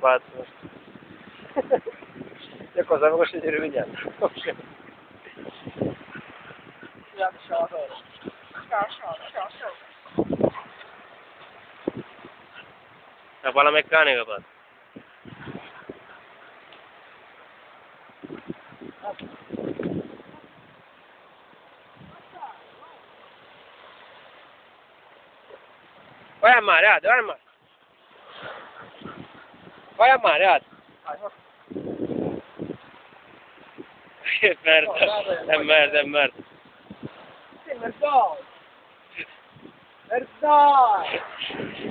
Pazzo. E cosa avevo scegliere vediamo? La palla meccanica, pazzo. Vai a mare, Ade, vai a mare. Vai a mare, Ade. Che merda, è merda, è merda. Sì, merda! Merda!